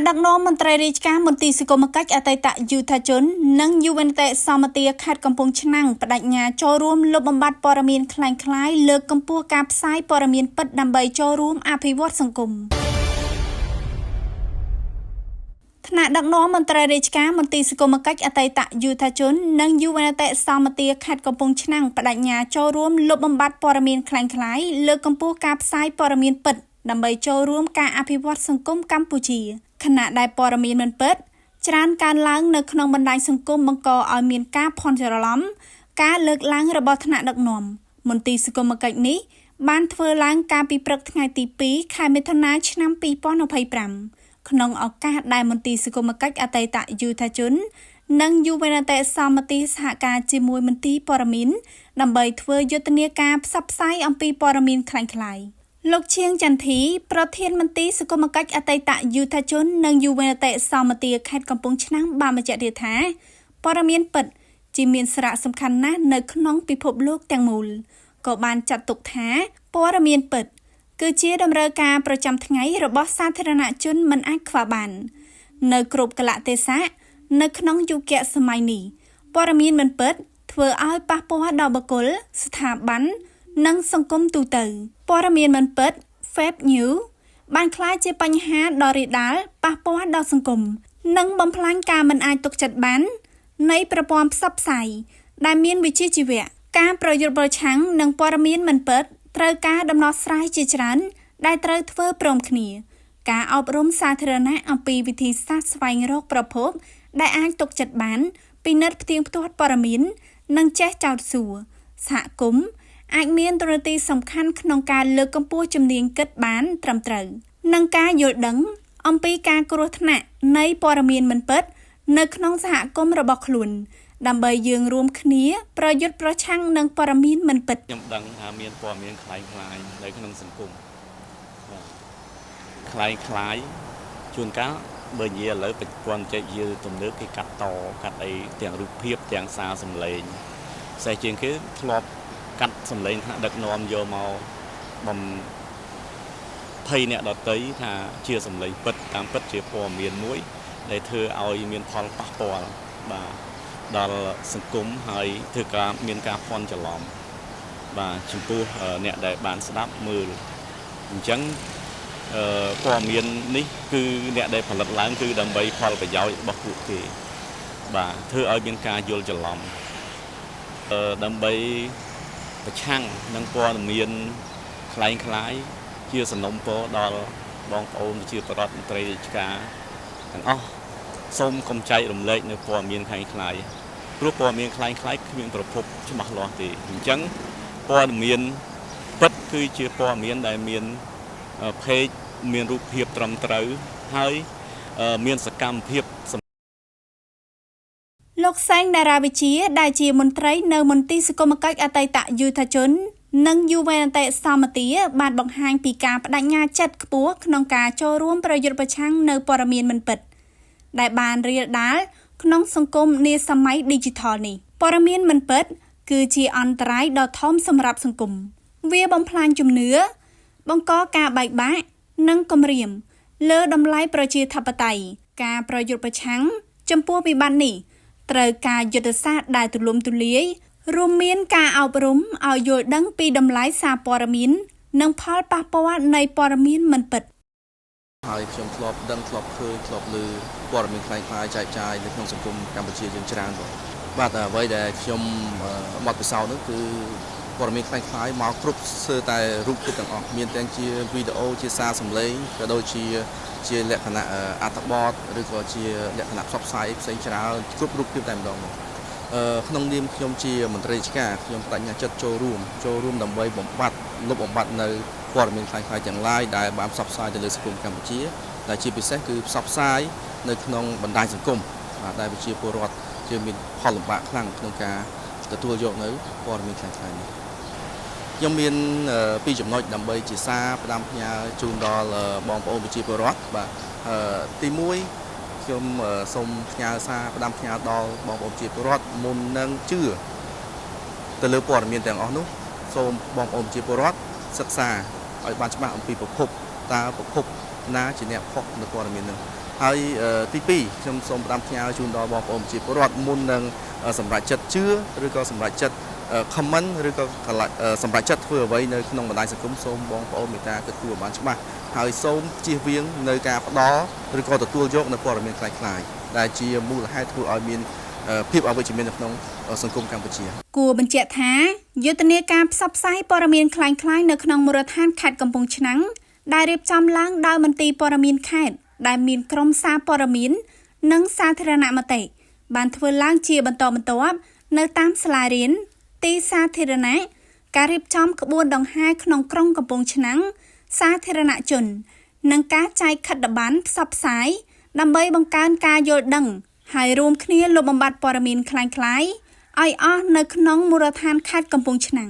ดักน้อมมนตรีราชการมนตรีสกมกัจอตตะยูทาจนนังยูเวนเตสอมเตียขัดกำปงชนังปดัญญาโจรวมลบบำบัดปรมีนคล้ายเลิกกำปัวกาบไซปรมีนปัดดำใบโจรวมอภิวัตสังคมขณะดักน้อมมนตรีราชการมนตรีสกมกัจอตตะยูทาจนนังยูเวนเตสอมเตียขัดกำปงชนังปดัญญาโจรวมลบบำบัดปรมีนคล้ายเลิกกำปัวกาบไซปรมีนปัดดำใบโจรวมการอภิวัตสังคมกัมพูชีขณะได้ปรมีนมันเปิดจรานการล้างในขนมบันไดสังคมบังกอเอาเมียนกาพรจรล้ำการเลิกล้างระบอบธนาดักนอมมนตรีสกมกัจนี้บ้านเฟือล้างการปีปรักไงตีปีขายเมทนาชนำปีป้อนอภัยปรำขนมเอากาได้มนตรีสกมกัจอตตะยูทาจุนนังยูเวนเตสอมติสหการจิมวยมนตรีปรมินดำใบเฟือยุตเนียการซับไซอัมปีปรมินคลายលោកឈៀងចន្ទធីប្រធានមន្ត្រីសង្គមគិច្ចអតីតយុទ្ធជននិងយុវនតេសមតិខេត្តកំពង់ឆ្នាំងបានបញ្ជាក់ថាព័ត៌មានពិតជាមានសារៈសំខាន់ណាស់នៅក្នុងពិភពលោកទាំងមូលក៏បានចាត់ទុកថាព័ត៌មានពិតគឺជាតម្រូវការប្រចាំថ្ងៃរបស់សាធារណជនមិនអាចខ្វះបាននៅគ្រប់កលៈទេសៈនៅក្នុងយុគសម័យនេះព័ត៌មានមិនពិតធ្វើឲ្យប៉ះពាល់ដល់បុគ្គលស្ថាប័ននិងសង្គមទូទៅព័ត៌មានមិនពិត Fake News បានក្លាយជាបញ្ហាដ៏រាលដាលប៉ះពាល់ដល់សង្គមនិងបំផ្លាញការមិនអាចទុកចិត្តបាននៃប្រព័ន្ធផ្សព្វផ្សាយដែលមានវិជ្ជាជីវៈការប្រយុទ្ធប្រឆាំងនឹងព័ត៌មានមិនពិតត្រូវការដំណោះស្រាយជាច្រើនដែលត្រូវធ្វើព្រមគ្នាការអប់រំសាធារណៈអំពីវិធីសាស្ត្រស្វែងរកប្រភពដែលអាចទុកចិត្តបានពិនិត្យផ្ទៀងផ្ទាត់ព័ត៌មាននិងចេះចោទសួរសហគមន៍អាចមានតួនាទីសំខាន់ក្នុងការលើកកម្ពស់ជំនាញគិតបានត្រឹមត្រូវនិងការយល់ដឹងអំពីការគ្រោះថ្នាក់នៃព័ត៌មានមិនពិតនៅក្នុងសហគមន៍របស់ខ្លួនដើម្បីយើងរួមគ្នាប្រយុទ្ធប្រឆាំងនឹងព័ត៌មានមិនពិតខ្ញុំដឹងថាមានព័ត៌មានคล้ายនៅក្នុងសង្គមคล้ายជួនកាលបើនិយាយឥឡូវប្រព័ន្ធចេះយឺទំនើបគេកាត់តកាត់អីទាំងរូបភាពទាំងសារសម្លេងផ្សេងជាងគេធ្លាប់កាត់សម្លេងថាដឹកនាំយកមកបំភ័យអ្នកដតីថាជាសម្លេងពិតតាមពិតជាព័ត៌មានមួយដែលធ្វើឲ្យមានផលប៉ះពាល់បាទដល់សង្គមហើយធ្វើការមានការភ័ន្តច្រឡំបាទចំពោះអ្នកដែលបានស្ដាប់មើលអញ្ចឹងព័ត៌មាននេះគឺអ្នកដែលផលិតឡើងគឺដើម្បីផលប្រយោជន៍របស់ពួកគេបាទធ្វើឲ្យមានការយល់ច្រឡំដើម្បីប្រឆាំងនឹងព័ត៌មានคล้ายជាសំណុំពរដល់បងប្អូនជាបរដ្ឋមន្ត្រីរាជការទាំងអស់សូមកុំចែករំលែកនៅព័ត៌មានคล้ายព្រោះព័ត៌មានคล้ายគ្មានប្រភពច្បាស់លាស់ទេអញ្ចឹងព័ត៌មានពិតគឺជាព័ត៌មានដែលមានเพจមានរូបភាពត្រឹមត្រូវហើយមានសកម្មភាពលោកសែងតារាវិជាដែលជាមន្ត្រីនៅមន្ទីរសង្គមកិច្ចអតីតយុទ្ធជននិងយុវនតេសមតិបានបង្ហាញពីការបដិញ្ញាចិត្តខ្ពស់ក្នុងការចូលរួមប្រយុទ្ធប្រឆាំងនៅព័ត៌មានមិនពិតដែលបានរាលដាលក្នុងសង្គមនាសម័យ Digital នេះព័ត៌មានមិនពិតគឺជាអន្តរាយដ៏ធំសម្រាប់សង្គមវាបំផ្លាញជំនឿបង្កការបែកបាក់និងគំរាមលើតម្លៃប្រជាធិបតេយ្យការប្រយុទ្ធប្រឆាំងចំពោះវិបត្តិនេះត្រូវការយុទ្ធសាស្ត្រដែលទូលំទូលាយរួមមានការអប់រំឲ្យយល់ដឹងពីតម្លៃសារព័ត៌មាននិងផលប៉ះពាល់នៃព័ត៌មានមិនពិតហើយខ្ញុំធ្លាប់ដឹងធ្លាប់ឃើញធ្លាប់ឮព័ត៌មានคล้ายចែកចាយនៅក្នុងសង្គមកម្ពុជាយើងច្រើនបាទអ្វីដែលខ្ញុំមកពិសោធន៍នោះគឺព័ត៌មានคล้ายមកគ្រប់ស្ទើរតែរូបភាពទាំងអស់មានទាំងជាវីដេអូជាសារសម្លេងក៏ដូចជាលក្ខណៈអត្ថបទឬក៏ជាលក្ខណៈផ្សព្វផ្សាយផ្សេងច្រើនគ្រប់រូបភាពតែម្ដងមកក្នុងនាមខ្ញុំជាមន្ត្រីរាជការខ្ញុំបដិញ្ញាចិត្តចូលរួមដើម្បីលុបបំបាត់នៅព័ត៌មានคล้ายទាំងឡាយដែលបានផ្សព្វផ្សាយទៅលើសង្គមកម្ពុជាដែលជាពិសេសគឺផ្សព្វផ្សាយនៅក្នុងបណ្ដាញសង្គមបាទដែលប្រជាពលរដ្ឋជាមានផលលំបាកខ្លាំងក្នុងការទទួលយកនៅព័ត៌មានคล้ายនេះខ្ញុំមានពីរចំណុចដើម្បីជាសារផ្ដាំផ្ញើជូនដល់បងប្អូនប្រជាពលរដ្ឋបាទទី1ខ្ញុំសូមផ្ញើសារផ្ដាំផ្ញើដល់បងប្អូនប្រជាពលរដ្ឋមុននឹងជឿទៅលើព័ត៌មានទាំងអស់នោះសូមបងប្អូនប្រជាពលរដ្ឋសិក្សាឲ្យបានច្បាស់អំពីប្រភពតើប្រភពណាជាអ្នកផុសនៅព័ត៌មាននោះ ហើយទី2ខ្ញុំសូមផ្ដាំផ្ញើជូនដល់បងប្អូនប្រជាពលរដ្ឋមុននឹងសម្រាប់ចិត្តជឿឬក៏សម្រាប់ចិត្ត comment ឬក៏សម្រាប់ចិត្តធ្វើអ្វីនៅក្នុងបណ្ដាញសង្គមសូមបងប្អូនមេត្តាគិតគូរឲ្យបានច្បាស់ហើយសូមជៀសវាងនៅការផ្ដល់ឬក៏ទទួលយកនៅព័ត៌មានคล้ายៗដែលជាមូលហេតុធ្វើឲ្យមានភាពអវិជ្ជមាននៅក្នុងសង្គមកម្ពុជា គួរបញ្ជាក់ថាយុទ្ធនាការផ្សព្វផ្សាយព័ត៌មានคล้ายៗនៅក្នុងមូលដ្ឋានខេត្តកំពង់ឆ្នាំងដែលរៀបចំឡើងដោយមន្ទីរព័ត៌មានខេត្តដែលមានក្រុមសារព័ត៌មាននិងសាធារណមតិបានធ្វើឡើងជាបន្តបន្ទាប់នៅតាមសាលារៀនទីសាធារណៈការរៀបចំក្បួនដង្ហែក្នុងក្រុងកំពង់ឆ្នាំងសាធារណជននិងការចែកខិត្តប័ណ្ណផ្សព្វផ្សាយដើម្បីបង្កើនការយល់ដឹងហើយរួមគ្នាលុបបំបាត់ព័ត៌មានคล้ายៗឲ្យអស់នៅក្នុងមូលដ្ឋានខេត្តកំពង់ឆ្នាំង